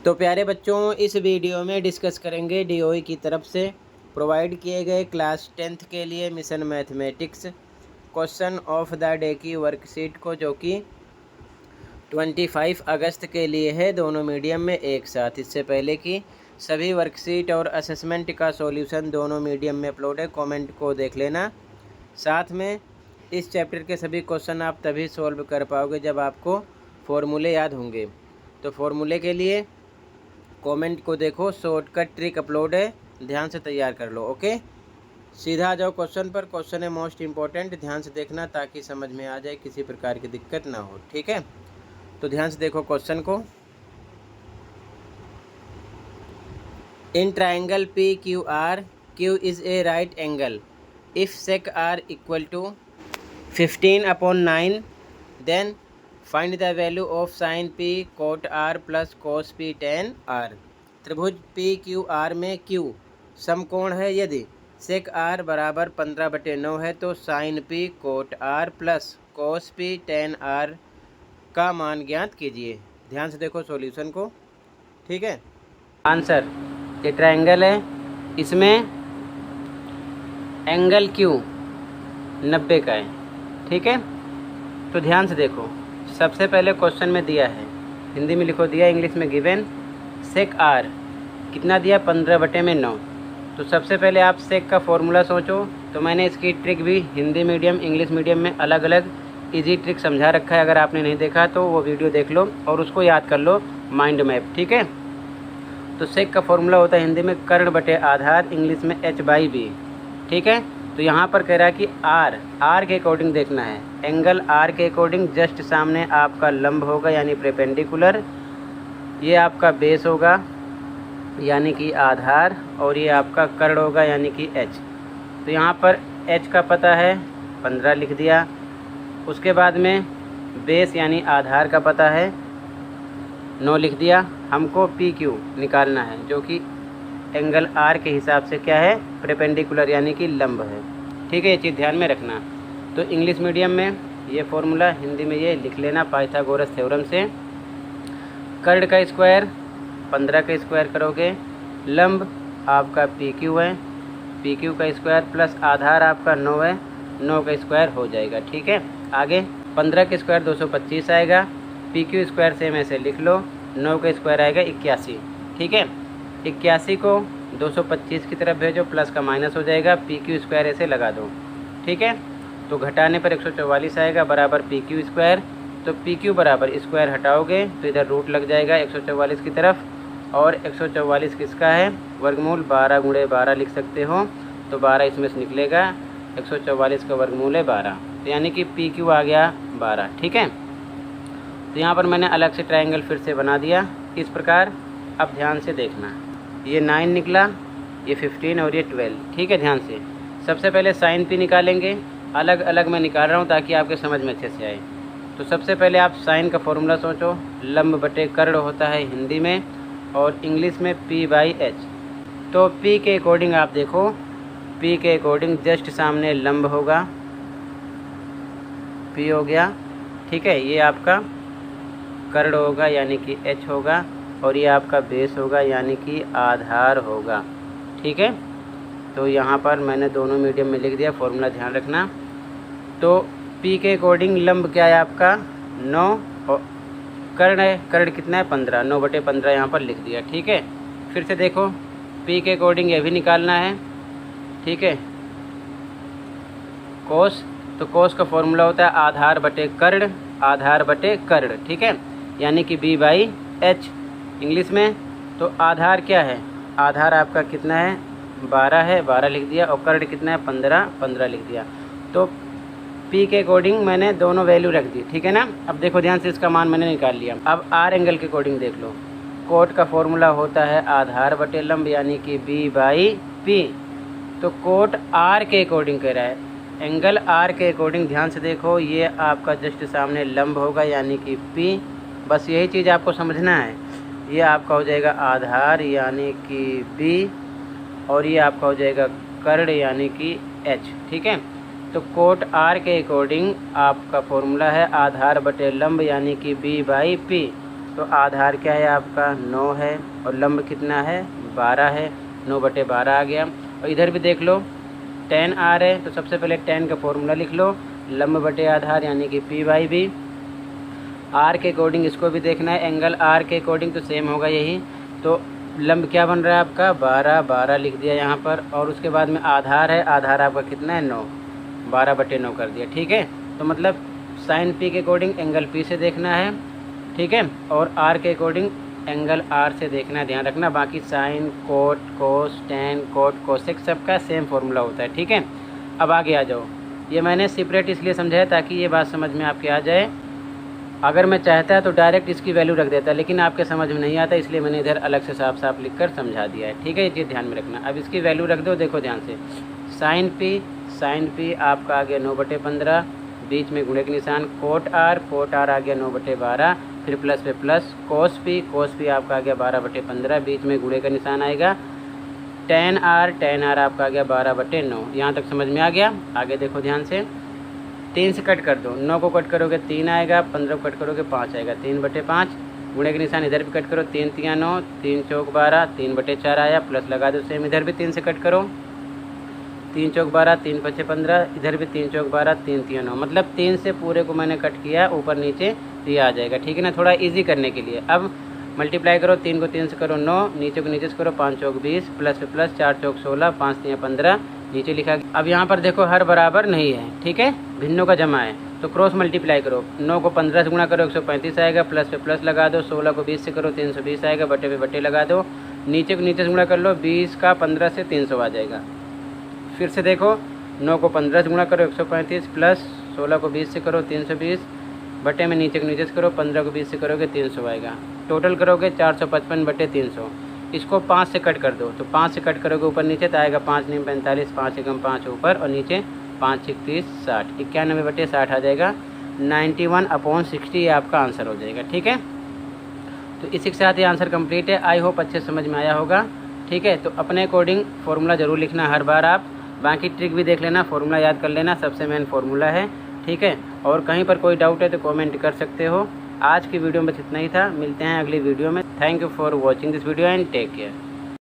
तो प्यारे बच्चों, इस वीडियो में डिस्कस करेंगे डीओई की तरफ से प्रोवाइड किए गए क्लास 10th के लिए mission mathematics question of the day की वर्कशीट को, जो कि 25 अगस्त के लिए है, दोनों मीडियम में एक साथ। इससे पहले कि सभी वर्कशीट और असेसमेंट का सॉल्यूशन दोनों मीडियम में अपलोड है, कमेंट को देख लेना। साथ में इस चैप्टर के सभी क्वेश्चन आप तभी सॉल्व कर पाओगे जब आपको फॉर्मूले याद होंगे। तो फॉर्मूले के लिए कमेंट को देखो, शॉर्टकट ट्रिक अपलोड है, ध्यान से तैयार कर लो। ओके, सीधा आ जाओ क्वेश्चन पर। क्वेश्चन है मोस्ट इम्पोर्टेंट, ध्यान से देखना ताकि समझ में आ जाए, किसी प्रकार की दिक्कत ना हो। ठीक है, तो ध्यान से देखो क्वेश्चन को। In triangle P Q R, Q is a right angle if sec R equal to 15/9, then find the value of sine P cot R plus cos P tan R. त्रिभुज पी क्यू आर में Q समकोण है। यदि sec R बराबर 15/9 है तो sine P cot R plus cos P tan R का मान ज्ञात कीजिए। ध्यान से देखो सॉल्यूशन को। ठीक है, आंसर ये ट्रायंगल है, इसमें एंगल क्यू 90 का है। ठीक है, तो ध्यान से देखो। सबसे पहले क्वेश्चन में दिया है, हिंदी में लिखो दिया, इंग्लिश में गिवन सेक आर कितना दिया, 15/9। तो सबसे पहले आप सेक का फॉर्मूला सोचो। तो मैंने इसकी ट्रिक भी हिंदी मीडियम इंग्लिश मीडियम में अलग अलग इजी ट्रिक समझा रखा है। अगर आपने नहीं देखा तो वो वीडियो देख लो और उसको याद कर लो, माइंड मैप। ठीक है, तो सेक का फॉर्मूला होता है हिंदी में कर्ण बटे आधार, इंग्लिश में h/b। ठीक है, तो यहाँ पर कह रहा है कि आर के अकॉर्डिंग देखना है। एंगल आर के अकॉर्डिंग जस्ट सामने आपका लंब होगा यानी परपेंडिकुलर, ये आपका बेस होगा यानी कि आधार, और ये आपका कर्ण होगा यानी कि h। तो यहाँ पर h का पता है 15 लिख दिया। उसके बाद में बेस यानी आधार का पता है 9 लिख दिया। हमको पी क्यू निकालना है जो कि एंगल आर के हिसाब से क्या है, परपेंडिकुलर यानी कि लंब है। ठीक है, ये चीज़ ध्यान में रखना। तो इंग्लिश मीडियम में ये फॉर्मूला, हिंदी में ये लिख लेना पाइथागोरस थ्योरम से। कर्ण का स्क्वायर 15 का स्क्वायर करोगे, लंब आपका पी क्यू है, पी क्यू का स्क्वायर प्लस आधार आपका 9 है, 9 का स्क्वायर हो जाएगा। ठीक है, आगे 15 का स्क्वायर 225 आएगा, पी क्यू स्क्वायर सेम ऐसे लिख लो, 9 का स्क्वायर आएगा 81। ठीक है, 81 को 225 की तरफ भेजो, प्लस का माइनस हो जाएगा, पी क्यू स्क्वायर ऐसे लगा दो। ठीक है, तो घटाने पर 144 आएगा बराबर पी क्यू स्क्वायर। तो पी क्यू बराबर स्क्वायर हटाओगे तो इधर रूट लग जाएगा 144 की तरफ, और 144 किसका है, वर्गमूल 12 × 12 लिख सकते हो। तो 12 इसमें से निकलेगा, 144 का वर्गमूल है 12, तो यानी कि पी क्यू आ गया 12। ठीक है, तो यहाँ पर मैंने अलग से ट्रायंगल फिर से बना दिया इस प्रकार। अब ध्यान से देखना, ये 9 निकला, ये 15 और ये 12। ठीक है, ध्यान से सबसे पहले साइन पी निकालेंगे। अलग अलग मैं निकाल रहा हूँ ताकि आपके समझ में अच्छे से आए। तो सबसे पहले आप साइन का फॉर्मूला सोचो, लंब बटे कर्ण होता है हिंदी में, और इंग्लिश में p/h। तो p के अकॉर्डिंग आप देखो, p के अकॉर्डिंग जस्ट सामने लंब होगा, p हो गया। ठीक है, ये आपका कर्ण होगा यानी कि h होगा, और ये आपका बेस होगा यानी कि आधार होगा। ठीक है, तो यहाँ पर मैंने दोनों मीडियम में लिख दिया, फॉर्मूला ध्यान रखना। तो p के अकॉर्डिंग लंब क्या है आपका 9, और कर्ण है, कर्ण कितना है 15, 9/15 यहाँ पर लिख दिया। ठीक है, फिर से देखो p के अकॉर्डिंग ये भी निकालना है। ठीक है, कोस, तो कोस का फॉर्मूला होता है आधार बटे कर्ण, आधार बटे कर्ण। ठीक है, यानी कि b/h। इंग्लिश में तो आधार क्या है, आधार आपका कितना है 12 है, 12 लिख दिया, और कर्ण कितना है 15, 15 लिख दिया। तो p के अकॉर्डिंग मैंने दोनों वैल्यू रख दी। ठीक है ना, अब देखो ध्यान से, इसका मान मैंने निकाल लिया। अब r एंगल के अकॉर्डिंग देख लो, कोट का फॉर्मूला होता है आधार बटे लंब यानी कि b/p। तो कोट r के अकॉर्डिंग कह रहा है, एंगल r के अकॉर्डिंग ध्यान से देखो, ये आपका जस्ट सामने लंब होगा यानी कि p। बस यही चीज़ आपको समझना है। ये आपका हो जाएगा आधार यानी कि b, और ये आपका हो जाएगा कर्ण यानी कि h। ठीक है, तो कोट r के अकॉर्डिंग आपका फॉर्मूला है आधार बटे लंब यानी कि b/p। तो आधार क्या है आपका 9 है और लंब कितना है 12 है, 9/12 आ गया। और इधर भी देख लो tan r है, तो सबसे पहले tan का फॉर्मूला लिख लो, लंब बटे आधार यानी कि p/b। r के अकॉर्डिंग इसको भी देखना है, एंगल r के अकॉर्डिंग तो सेम होगा यही। तो लंब क्या बन रहा है आपका 12 लिख दिया यहाँ पर, और उसके बाद में आधार है, आधार आपका कितना है 9, 12/9 कर दिया। ठीक है, तो मतलब साइन p के अकॉर्डिंग एंगल p से देखना है, ठीक है, और r के अकॉर्डिंग एंगल r से देखना है, ध्यान रखना। बाकी साइन, कोट, कोस, टेन, कोट, कोसेक सबका सेम फॉर्मूला होता है। ठीक है, अब आगे आ जाओ। ये मैंने सेपरेट इसलिए समझाया ताकि ये बात समझ में आपके आ जाए। अगर मैं चाहता है तो डायरेक्ट इसकी वैल्यू रख देता, लेकिन आपके समझ में नहीं आता, इसलिए मैंने इधर अलग से साफ साफ लिख कर समझा दिया है। ठीक है, ये चीज़ ध्यान में रखना। अब इसकी वैल्यू रख दो, देखो ध्यान से। साइन पी आपका आ गया 9/15, बीच में गुणे के निशान, कोट आर आ गया 9/12, फिर प्लस पे प्लस, कोस पी आपका आ गया 12/15, बीच में गुणे का निशान आएगा, टेन आर आपका आ गया 12/9। यहाँ तक समझ में आ गया। आगे देखो ध्यान से, 3 से कट कर दो, 9 को कट करोगे 3 आएगा, 15 को कट करोगे 5 आएगा, 3/5, गुणे के निशान इधर भी कट करो, 3 3 9, 3 चौक 12, 3/4 आया, प्लस लगा दो सेम, इधर भी 3 से कट करो, 3 चौक 12, 3 5 15, इधर भी 3 चौक 12, 3 3 9, मतलब 3 से पूरे को मैंने कट किया, ऊपर नीचे तो ये आ जाएगा। ठीक है ना, थोड़ा इजी करने के लिए। अब मल्टीप्लाई करो, 3 को 3 से करो 9, नीचे को नीचे से करो, 5 चौक 20, प्लस पे प्लस, 4 चौक 16, 5 3 15, नीचे लिखा। अब यहाँ पर देखो हर बराबर नहीं है, ठीक है, भिन्नों का जमा है, तो क्रॉस मल्टीप्लाई करो। 9 को 15 से गुणा करो 135 आएगा, प्लस पे प्लस लगा दो, 16 को 20 से करो 320 आएगा, बटे पे बटे लगा दो, नीचे को नीचे से गुणा कर लो, 20 का 15 से 300 आ जाएगा। फिर से देखो, 9 को 15 से गुणा करो 135, प्लस 16 को 20 से करो 320, बटे में नीचे को नीचे से करो, 15 को 20 से करोगे 300 आएगा, टोटल करोगे 455/300। इसको 5 से कट कर दो, तो 5 से कट करोगे ऊपर नीचे तो आएगा 5 9 45, 5 एकम 5 ऊपर और नीचे 5 6 30 60, 91/60 आ जाएगा। 91/60 ये आपका आंसर हो जाएगा। ठीक है, तो इसी के साथ ये आंसर कंप्लीट है। आई होप अच्छे समझ में आया होगा। ठीक है, तो अपने अकॉर्डिंग फार्मूला ज़रूर लिखना हर बार आप, बाकी ट्रिक भी देख लेना, फार्मूला याद कर लेना, सबसे मेन फार्मूला है। ठीक है, और कहीं पर कोई डाउट है तो कमेंट कर सकते हो। आज की वीडियो में बस इतना ही था, मिलते हैं अगली वीडियो में। Thank you for watching this video and take care.